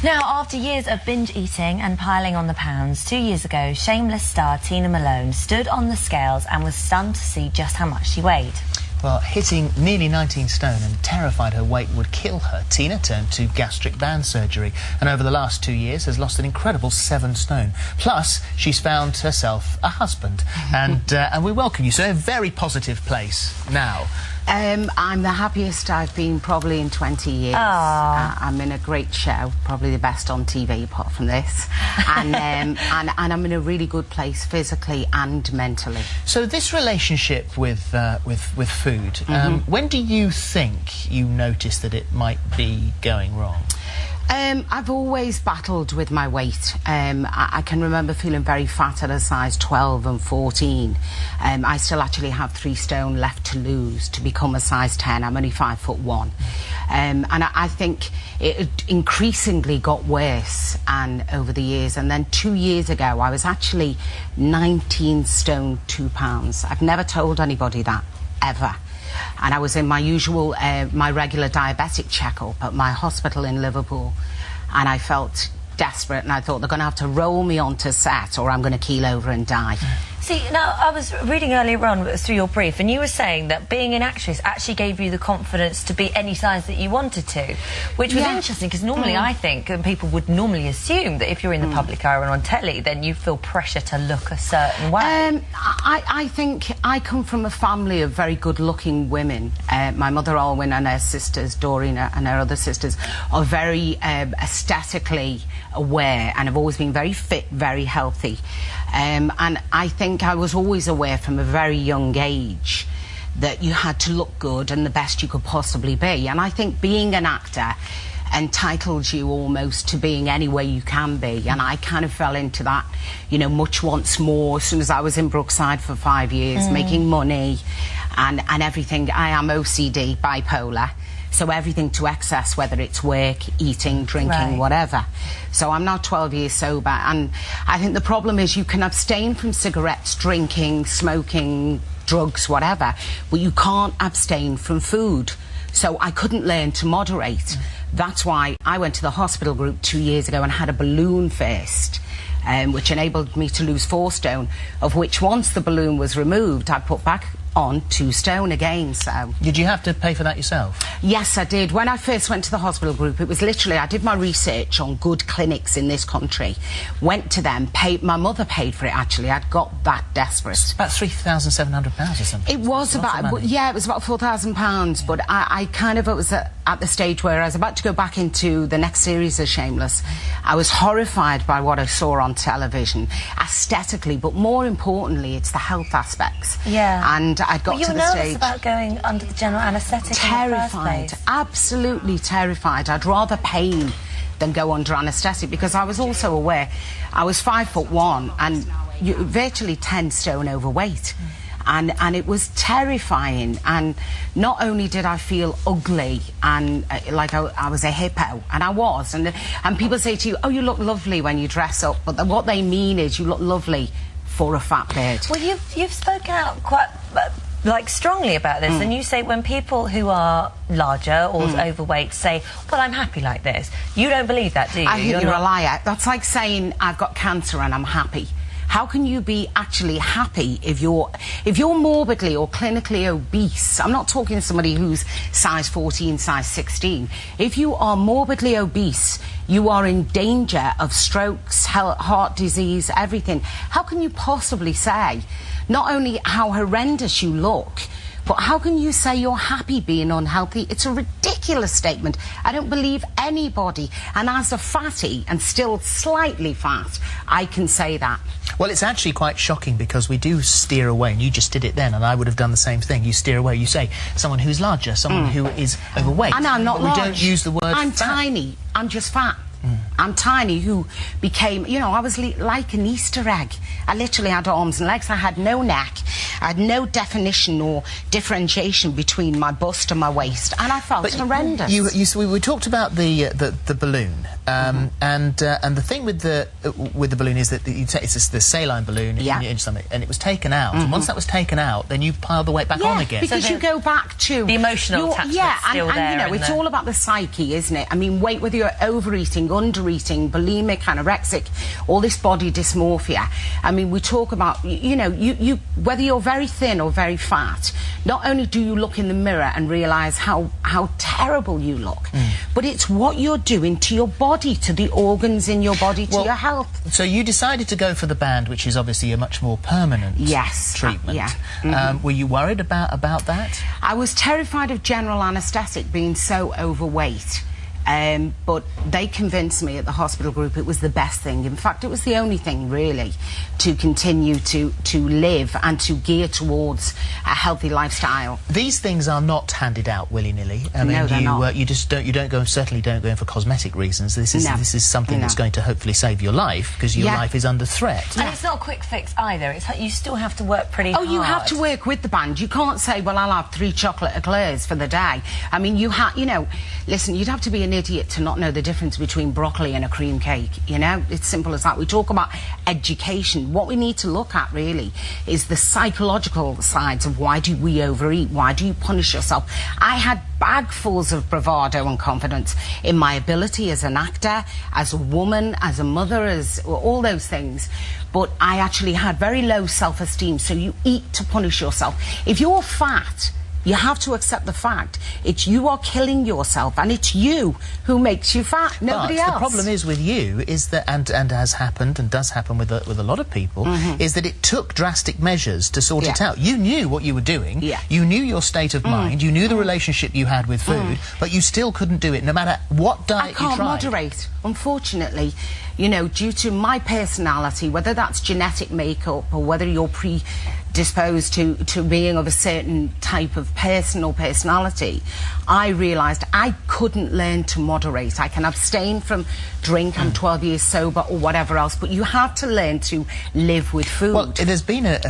Now, after years of binge eating and piling on the pounds, 2 years ago, Shameless star Tina Malone stood on the scales and was stunned to see just how much she weighed. Well, hitting nearly 19 stone and terrified her weight would kill her, Tina turned to gastric band surgery and over the last 2 years has lost an incredible 7 stone. Plus, she's found herself a husband. And we welcome you. So a very positive place now. I'm the happiest I've been probably in 20 years. I'm in a great show, probably the best on TV apart from this. And I'm in a really good place physically and mentally. So this relationship with food, when do you think you noticed that it might be going wrong? I've always battled with my weight. I can remember feeling very fat at a size 12 and 14. I still actually have 3 stone left to lose to become a size 10. I'm only 5'1". And I think it increasingly got worse over the years. And then 2 years ago, I was actually 19 stone 2 pounds. I've never told anybody that, ever. And I was in my usual, my regular diabetic checkup at my hospital in Liverpool, and I felt desperate, and I thought they're going to have to roll me onto set or I'm going to keel over and die. See, now, I was reading earlier on through your brief, and you were saying that being an actress actually gave you the confidence to be any size that you wanted to, which was interesting, because normally I think, and people would normally assume that if you're in the public eye and on telly, then you feel pressure to look a certain way. I think I come from a family of very good-looking women. My mother, Alwyn, and her sisters, Doreen, and her other sisters, are very aesthetically aware and have always been very fit, very healthy. And I think I was always aware from a very young age that you had to look good and the best you could possibly be. And I think being an actor entitles you almost to being any way you can be. And I kind of fell into that, you know, much once more as soon as I was in Brookside for 5 years, making money and everything. I am OCD, bipolar. So everything to excess, whether it's work, eating, drinking, whatever. So I'm now 12 years sober, and I think the problem is you can abstain from cigarettes, drinking, smoking, drugs, whatever, but you can't abstain from food. So I couldn't learn to moderate. That's why I went to the hospital group 2 years ago and had a balloon first, which enabled me to lose 4 stone, of which once the balloon was removed, I put back on 2 stone again. So did you have to pay for that yourself? Yes, I did. When I first went to the hospital group, it was literally, I did my research on good clinics in this country, went to them, paid. My mother paid for it, actually. I'd got that desperate. It's about £3,700 or something. It was about, yeah, it was about £4,000, but I kind of was at the stage where I was about to go back into the next series of Shameless. I was horrified by what I saw on television, aesthetically, but more importantly, it's the health aspects. Yeah. And I got to the stage. You were nervous about going under the general anaesthetic? Terrified, absolutely terrified. I'd rather pain than go under anaesthetic, because I was also aware I was 5'1" and virtually 10 stone overweight. And it was terrifying, and not only did I feel ugly and like I was a hippo, and I was, and people say to you, oh, you look lovely when you dress up, but what they mean is you look lovely for a fat bird. Well, you've spoken out quite like strongly about this, and you say when people who are larger or overweight say, well, I'm happy like this, you don't believe that, do you? I think you're a liar. That's like saying I've got cancer and I'm happy. How can you be actually happy if you're morbidly or clinically obese? I'm not talking to somebody who's size 14, size 16. If you are morbidly obese, you are in danger of strokes, heart disease, everything. How can you possibly say not only how horrendous you look, but how can you say you're happy being unhealthy? It's a ridiculous statement. I don't believe anybody. And as a fatty, and still slightly fat, I can say that. Well, it's actually quite shocking, because we do steer away, and you just did it then, and I would have done the same thing. You steer away. You say someone who's larger, someone who is overweight. And I'm not large. We don't use the word I'm fat. tiny. I'm just fat. I'm tiny, who became, you know, I was like an Easter egg. I literally had arms and legs. I had no neck. I had no definition or differentiation between my bust and my waist, and I felt horrendous. We talked about the balloon, and the thing with the balloon is that it's the saline balloon in your stomach, and it was taken out. And once that was taken out, then you pile the weight back on again. Because you go back to the emotional attachment. And you know, it's all about the psyche, isn't it? I mean, whether you're overeating, under disorder eating, bulimic, anorexic, all this body dysmorphia. I mean, we talk about, you know, you whether you're very thin or very fat, not only do you look in the mirror and realise how terrible you look, but it's what you're doing to your body, to the organs in your body, to your health. So you decided to go for the band, which is obviously a much more permanent treatment. Were you worried about that? I was terrified of general anaesthetic, being so overweight. But they convinced me at the hospital group it was the best thing. In fact, it was the only thing, really, to continue to live and to gear towards a healthy lifestyle. These things are not handed out willy-nilly. I mean, no, they're not. You just don't. You don't go. Certainly, don't go in for cosmetic reasons. This is something that's going to hopefully save your life, because your life is under threat. And it's not a quick fix either. It's you still have to work pretty hard. Oh, you have to work with the band. You can't say, well, I'll have 3 chocolate eclairs for the day. I mean, you know, listen, you'd have to be an idiot to not know the difference between broccoli and a cream cake. You know, it's simple as that. We talk about education. What we need to look at really is the psychological sides of why do we overeat? Why do you punish yourself? I had bagfuls of bravado and confidence in my ability as an actor, as a woman, as a mother, as all those things. But I actually had very low self-esteem. So you eat to punish yourself. If you're fat, you have to accept the fact you are killing yourself, and it's you who makes you fat, nobody else. The problem is with you is that, and has happened and does happen with a lot of people, is that it took drastic measures to sort it out. You knew what you were doing, you knew your state of mind, you knew the relationship you had with food, but you still couldn't do it, no matter what diet you tried. I can't moderate, unfortunately. You know, due to my personality, whether that's genetic makeup or whether you're predisposed to being of a certain type of personality, I realised I couldn't learn to moderate. I can abstain from drink, I'm 12 years sober or whatever else, but you have to learn to live with food. Well, it has been it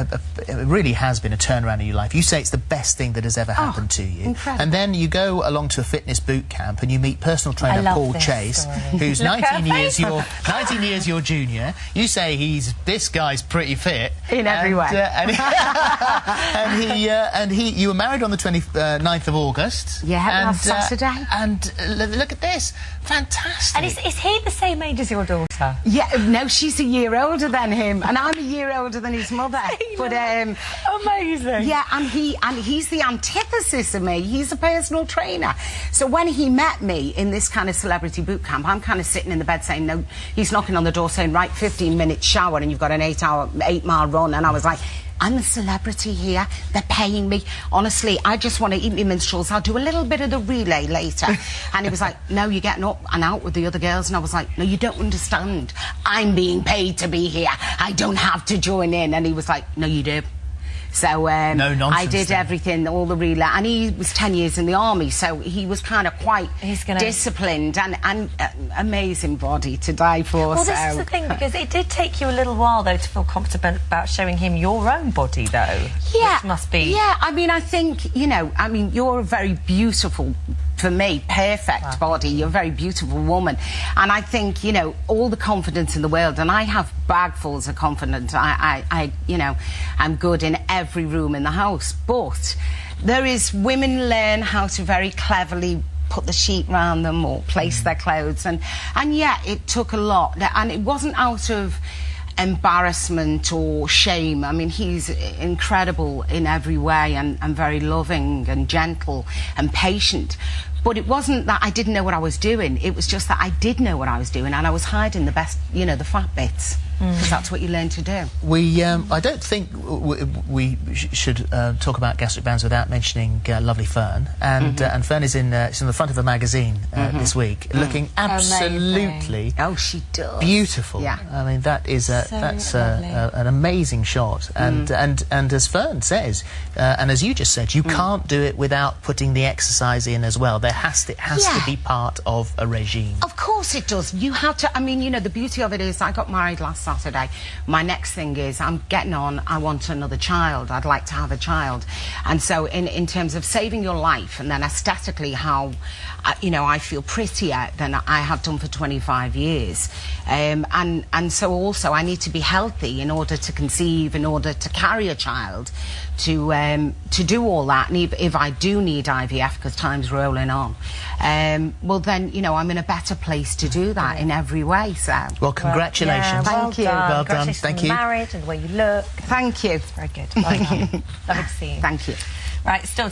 really has been a turnaround in your life. You say it's the best thing that has ever happened to you. Incredible. And then you go along to a fitness boot camp and you meet personal trainer Paul Chase, who's 19 years your junior. You say this guy's pretty fit. In every way. You were married on the 29th of August. Yeah, last Saturday. And look at this. Fantastic. And is he the same age as your daughter? Yeah, no, she's a year older than him, and I'm a year older than his mother. But amazing. Yeah, and he's the antithesis of me. He's a personal trainer. So when he met me in this kind of celebrity boot camp, I'm kind of sitting in the bed saying, no, he's knocking on the door saying, right, 15-minute shower and you've got an 8-mile run. And I was like, I'm a celebrity here. They're paying me. Honestly, I just want to eat my minstrels. I'll do a little bit of the relay later. And he was like, no, you're getting up and out with the other girls. And I was like, no, you don't understand. I'm being paid to be here. I don't have to join in. And he was like, no, you do. So no nonsense, I did everything, all the relay, and he was 10 years in the army, so he was kind of quite disciplined and amazing body to die for. Well, this is the thing, because it did take you a little while, though, to feel confident about showing him your own body, though. Yeah, which must be. Yeah, I mean, I think, you know, I mean, you're a very beautiful, for me, perfect body. You're a very beautiful woman, and I think, you know, all the confidence in the world, and I have bagfuls of confidence. I you know, I'm good in every room in the house, but there is women learn how to very cleverly put the sheet round them or place their clothes, and yeah, it took a lot, and it wasn't out of embarrassment or shame. I mean, he's incredible in every way and very loving and gentle and patient. But it wasn't that I didn't know what I was doing. It was just that I did know what I was doing, and I was hiding the best, you know, the fat bits. Because that's what you learn to do. I don't think we should talk about gastric bands without mentioning lovely Fern. And and Fern is it's in the front of a magazine this week, looking absolutely she does. Beautiful. Yeah. I mean, that is that's an amazing shot. And as Fern says, and as you just said, you can't do it without putting the exercise in as well. There has to be part of a regime. Of course it does. You have to. I mean, you know, the beauty of it is I got married last last Saturday. My next thing is I'm getting on, I want another child. I'd like to have a child. And so in terms of saving your life, and then aesthetically how, you know, I feel prettier than I have done for 25 years. And so also I need to be healthy in order to conceive, in order to carry a child, to do all that. And if I do need IVF, because time's rolling on, well then, you know, I'm in a better place to do that in every way. So well, congratulations. Thank you. Well done. Congratulations Thank on you. the marriage and the way you look. Thank you. Very good. Well done. Lovely to see you. Thank you. Right, still to